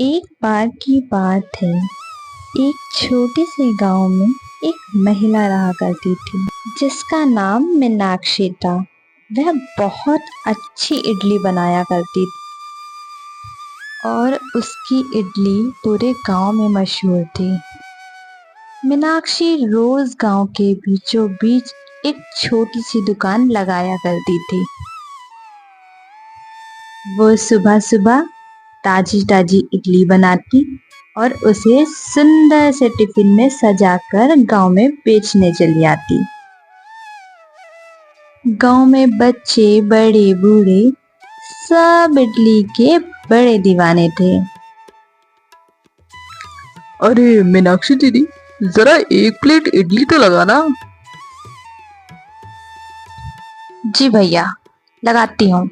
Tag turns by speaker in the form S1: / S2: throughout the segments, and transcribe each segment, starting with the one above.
S1: एक बार की बात है। एक छोटे से गांव में एक महिला रहा करती थी जिसका नाम मीनाक्षी था। वह बहुत अच्छी इडली बनाया करती थी और उसकी इडली पूरे गांव में मशहूर थी। मीनाक्षी रोज गांव के बीचों बीच एक छोटी सी दुकान लगाया करती थी। वो सुबह सुबह ताजी ताजी इडली बनाती और उसे सुंदर से टिफिन में सजाकर गांव में बेचने चली आती। गांव में बच्चे बड़े बूढ़े सब इडली के बड़े दीवाने थे।
S2: अरे मीनाक्षी दीदी, जरा एक प्लेट इडली तो लगाना।
S1: जी भैया, लगाती हूँ।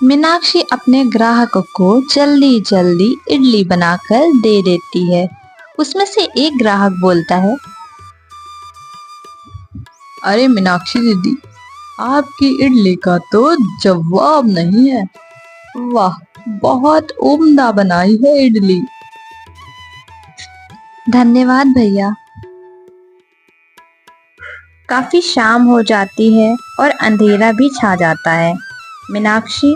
S1: मीनाक्षी अपने ग्राहकों को जल्दी जल्दी इडली बनाकर दे देती है। उसमें से एक ग्राहक बोलता है,
S2: अरे मीनाक्षी दीदी, आपकी इडली का तो जवाब नहीं है। वाह, बहुत उम्दा बनाई है इडली।
S1: धन्यवाद भैया। काफी शाम हो जाती है और अंधेरा भी छा जाता है। मीनाक्षी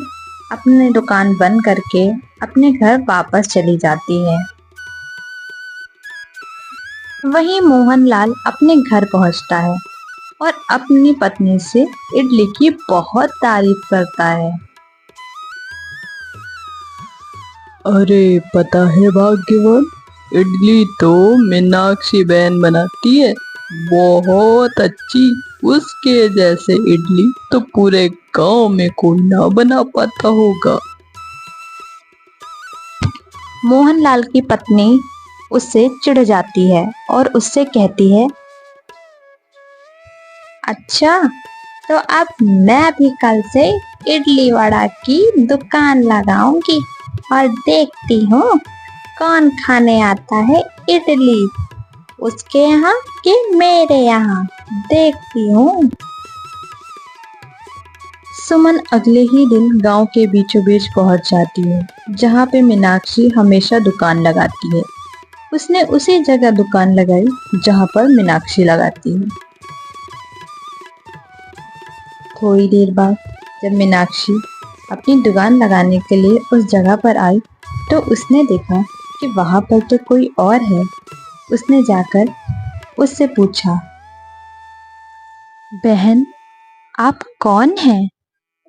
S1: अपनी दुकान बंद करके अपने घर वापस चली जाती है। वहीं मोहनलाल अपने घर पहुंचता है और अपनी पत्नी से इडली की बहुत तारीफ करता है।
S2: अरे पता है भाग्यवान, इडली तो मीनाक्षी बहन बनाती है, बहुत अच्छी। उसके जैसे इडली तो पूरे गांव में कोई ना बना पाता होगा।
S1: मोहनलाल की पत्नी उससे चिढ़ जाती है और उससे कहती है, अच्छा, तो अब मैं भी कल से इडली वड़ा की दुकान लगाऊंगी और देखती हूँ कौन खाने आता है इडली, उसके यहाँ कि मेरे यहाँ, देखती हूँ। सुमन अगले ही दिन गांव के बीचों बीच पहुंच जाती है जहाँ पे मीनाक्षी हमेशा दुकान लगाती है। उसने उसी जगह दुकान लगाई जहाँ पर मीनाक्षी लगाती है। थोड़ी देर बाद जब मीनाक्षी अपनी दुकान लगाने के लिए उस जगह पर आई तो उसने देखा कि वहां पर तो कोई और है। उसने जाकर उससे पूछा, बहन, आप कौन हैं?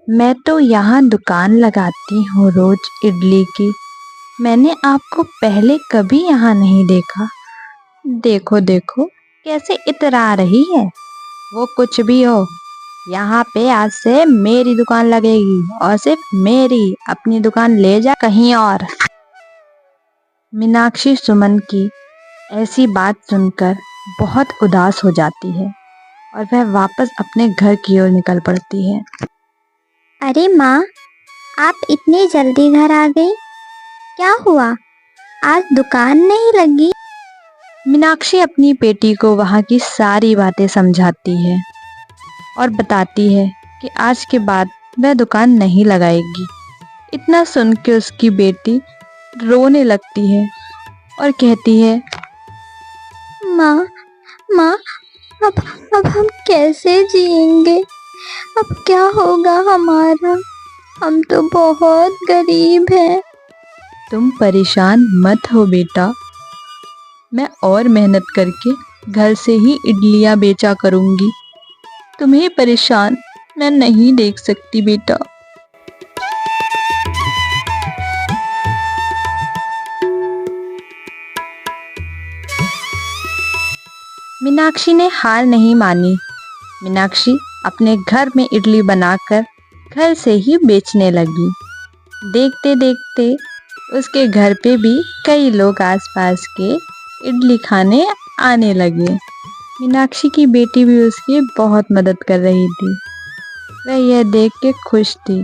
S1: मैं तो यहाँ दुकान लगाती हूँ रोज इडली की। मैंने आपको पहले कभी यहाँ नहीं देखा। देखो देखो कैसे इतरा रही है। वो कुछ भी हो, यहाँ पे आज से मेरी दुकान लगेगी और सिर्फ मेरी। अपनी दुकान ले जा कहीं और। मीनाक्षी सुमन की ऐसी बात सुनकर बहुत उदास हो जाती है और वह वापस अपने घर की ओर निकल पड़ती है।
S3: अरे माँ, आप इतनी जल्दी घर आ गई? क्या हुआ? आज दुकान नहीं लगी?
S1: मीनाक्षी अपनी बेटी को वहाँ की सारी बातें समझाती है और बताती है कि आज के बाद वह दुकान नहीं लगाएगी। इतना सुन के उसकी बेटी रोने लगती है और कहती है,
S3: माँ, माँ, अब अब हम कैसे जिएंगे? अब क्या होगा हमारा? हम तो बहुत गरीब हैं।
S1: तुम परेशान मत हो बेटा, मैं और मेहनत करके घर से ही इडलियां बेचा करूंगी। तुम्हें परेशान मैं नहीं देख सकती बेटा। मीनाक्षी ने हार नहीं मानी। मीनाक्षी अपने घर में इडली बनाकर घर से ही बेचने लगी। देखते देखते उसके घर पे भी कई लोग आसपास के इडली खाने आने लगे। मीनाक्षी की बेटी भी उसकी बहुत मदद कर रही थी। वह यह देख के खुश थी।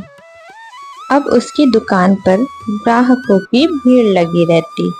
S1: अब उसकी दुकान पर ग्राहकों की भीड़ लगी रहती।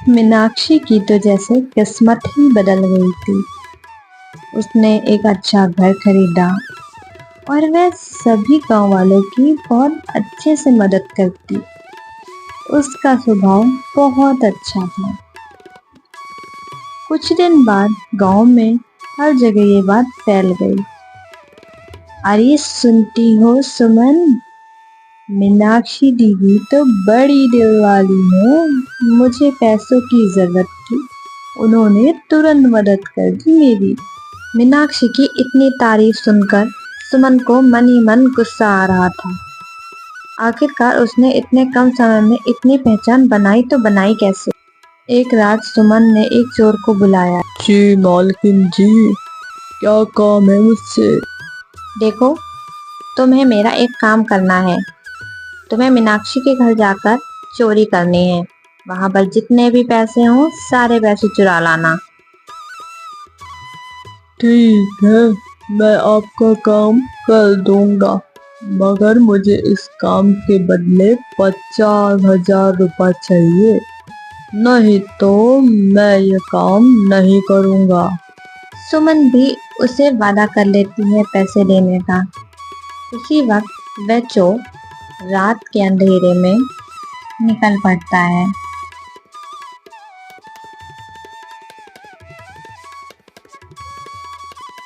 S1: मीनाक्षी की तो जैसे किस्मत ही बदल गई थी। उसने एक अच्छा घर खरीदा और वह सभी गांव वालों की बहुत अच्छे से मदद करती। उसका स्वभाव बहुत अच्छा था। कुछ दिन बाद गांव में हर जगह ये बात फैल गई। अरे सुनती हो सुमन, मीनाक्षी दीदी तो बड़ी दिल वाली है। मुझे पैसों की जरूरत थी, उन्होंने तुरंत मदद कर दी मेरी। मीनाक्षी की इतनी तारीफ सुनकर सुमन को मन ही मन गुस्सा आ रहा था। आखिरकार उसने इतने कम समय में इतनी पहचान बनाई तो बनाई कैसे। एक रात सुमन ने एक चोर को बुलाया।
S2: जी मालकिन जी, क्या काम है मुझसे?
S1: देखो, तुम्हें मेरा एक काम करना है। तुम्हें मीनाक्षी के घर जाकर चोरी करनी है। वहां पर जितने भी पैसे हों सारे पैसे चुरा लाना।
S2: ठीक है, मैं आपका काम कर दूंगा, मगर मुझे इस काम के बदले 50,000 रुपये चाहिए, नहीं तो मैं ये काम नहीं करूंगा।
S1: सुमन भी उसे वादा कर लेती है पैसे देने का। उसी वक्त वह चोर रात के अंधेरे में निकल पड़ता है।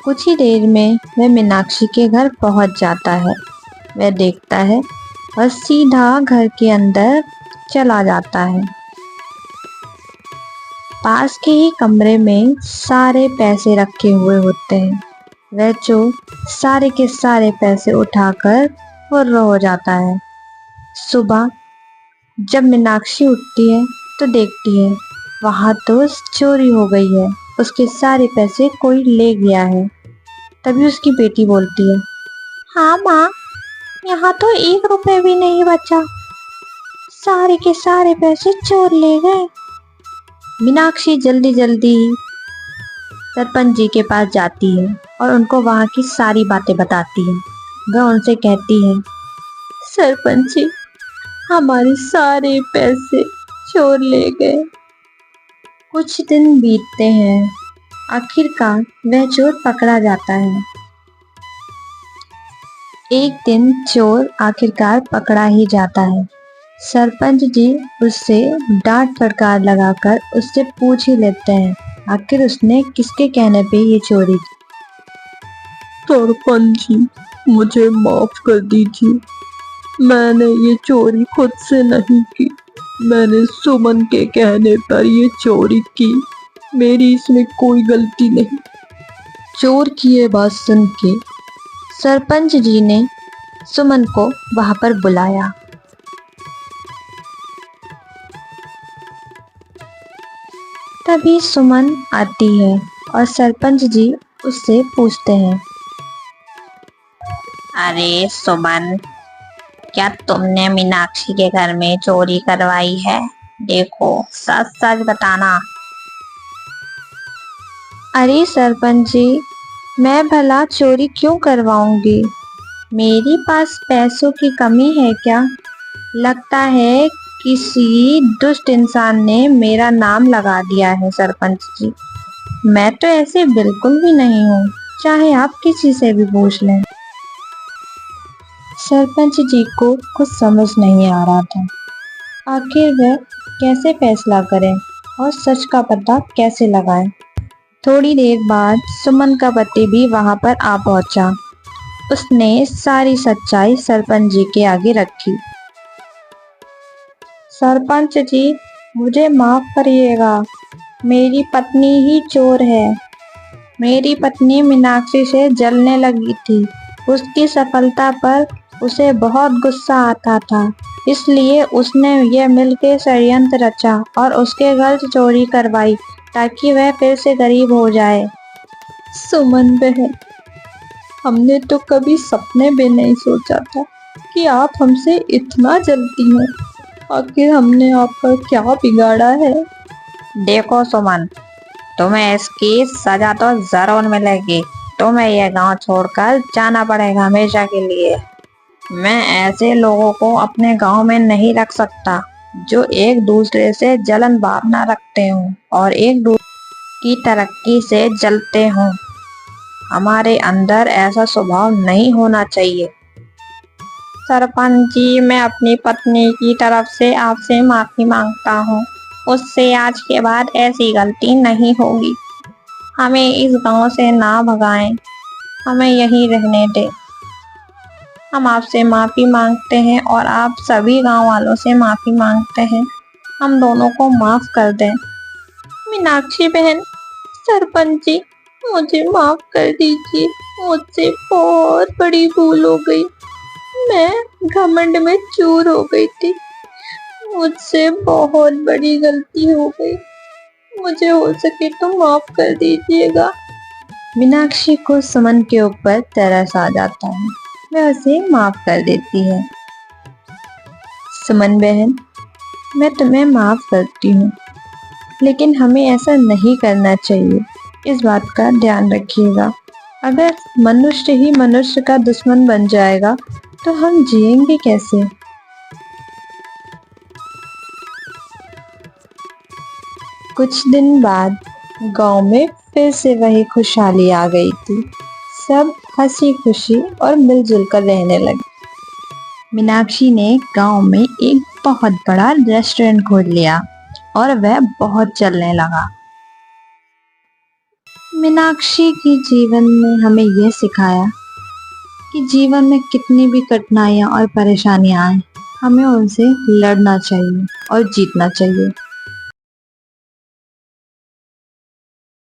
S1: कुछ ही देर में वह मीनाक्षी के घर पहुंच जाता है। वह देखता है और सीधा घर के अंदर चला जाता है। पास के ही कमरे में सारे पैसे रखे हुए होते हैं। वह चोर सारे के सारे पैसे उठाकर फुर्र हो जाता है। सुबह जब मीनाक्षी उठती है तो देखती है वहां तो चोरी हो गई है। उसके सारे पैसे कोई ले गया है। तभी उसकी बेटी बोलती है, हाँ माँ, यहाँ तो 1 रुपए भी नहीं बचा, सारे के सारे पैसे चोर ले गए। मीनाक्षी जल्दी जल्दी सरपंच जी के पास जाती है और उनको वहाँ की सारी बातें बताती है। वह उनसे कहती है, सरपंच जी, हमारे सारे पैसे चोर ले गए। कुछ दिन बीतते हैं। आखिरकार वह चोर पकड़ा जाता है। एक दिन चोर आखिरकार पकड़ा ही जाता है। सरपंच जी उससे डांट फटकार लगाकर उससे पूछ ही लेते हैं आखिर उसने किसके कहने पे ये चोरी की।
S2: सरपंच जी, मुझे माफ कर दीजिए, मैंने ये चोरी खुद से नहीं की, मैंने सुमन के कहने पर ये चोरी की, मेरी इसमें कोई गलती नहीं।
S1: चोर की ये बात सुन के सरपंच जी ने सुमन को वहां पर बुलाया। तभी सुमन आती है और सरपंच जी उससे पूछते हैं, अरे सुमन, क्या तुमने मीनाक्षी के घर में चोरी करवाई है? देखो, सच सच बताना। अरे सरपंच जी, मैं भला चोरी क्यों करवाऊंगी? मेरे पास पैसों की कमी है क्या? लगता है किसी दुष्ट इंसान ने मेरा नाम लगा दिया है सरपंच जी। मैं तो ऐसे बिल्कुल भी नहीं हूँ, चाहे आप किसी से भी पूछ लें। सरपंच जी को कुछ समझ नहीं आ रहा था। आखिर वह कैसे फैसला करें और सच का पता कैसे लगाएं। थोड़ी देर बाद सुमन का पति भी वहां पर आ पहुंचा। उसने सारी सच्चाई सरपंच जी के आगे रखी। सरपंच जी, मुझे माफ करिएगा, मेरी पत्नी ही चोर है। मेरी पत्नी मीनाक्षी से जलने लगी थी। उसकी सफलता पर उसे बहुत गुस्सा आता था, इसलिए उसने ये मिलके षड्यंत्र रचा और उसके घर से चोरी करवाई ताकि वह फिर से गरीब हो जाए।
S2: सुमन बहन, हमने तो कभी सपने में नहीं सोचा था कि आप हमसे इतना जलती हैं। आखिर हमने आपका क्या बिगाड़ा है?
S1: देखो सुमन, तुम्हें इसकी सजा तो जरूर मिलेगी। तुम्हें यह गांव छोड़कर जाना पड़ेगा हमेशा के लिए। मैं ऐसे लोगों को अपने गांव में नहीं रख सकता। जो एक दूसरे से जलन भावना रखते हों और एक दूसरे की तरक्की से जलते हों। हमारे अंदर ऐसा स्वभाव नहीं होना चाहिए। सरपंच जी, मैं अपनी पत्नी की तरफ से आपसे माफी मांगता हूँ। उससे आज के बाद ऐसी गलती नहीं होगी। हमें इस गांव से ना भगाएं, हमें यहीं रहने दें। हम आपसे माफी मांगते हैं और आप सभी गांव वालों से माफी मांगते हैं। हम दोनों को माफ कर दें। मीनाक्षी बहन, सरपंच जी, मुझे माफ कर दीजिए। मुझसे बहुत बड़ी भूल हो गई। मैं घमंड में चूर हो गई थी। मुझसे बहुत बड़ी गलती हो गई। मुझे हो सके तो माफ कर दीजिएगा। मीनाक्षी को सुमन के ऊपर तरस आ जाता है। वह उसे माफ कर देती है। सुमन बहन, मैं तुम्हें माफ करती हूँ, लेकिन हमें ऐसा नहीं करना चाहिए। इस बात का ध्यान रखिएगा। अगर मनुष्य ही मनुष्य का दुश्मन बन जाएगा तो हम जिएंगे कैसे? कुछ दिन बाद गांव में फिर से वही खुशहाली आ गई थी। सब हंसी खुशी और मिलजुल कर रहने लगे। मीनाक्षी ने गांव में एक बहुत बड़ा रेस्टोरेंट खोल लिया और वह बहुत चलने लगा। मीनाक्षी के जीवन ने हमें यह सिखाया कि जीवन में कितनी भी कठिनाइयां और परेशानियां आए, हमें उनसे लड़ना चाहिए और जीतना चाहिए।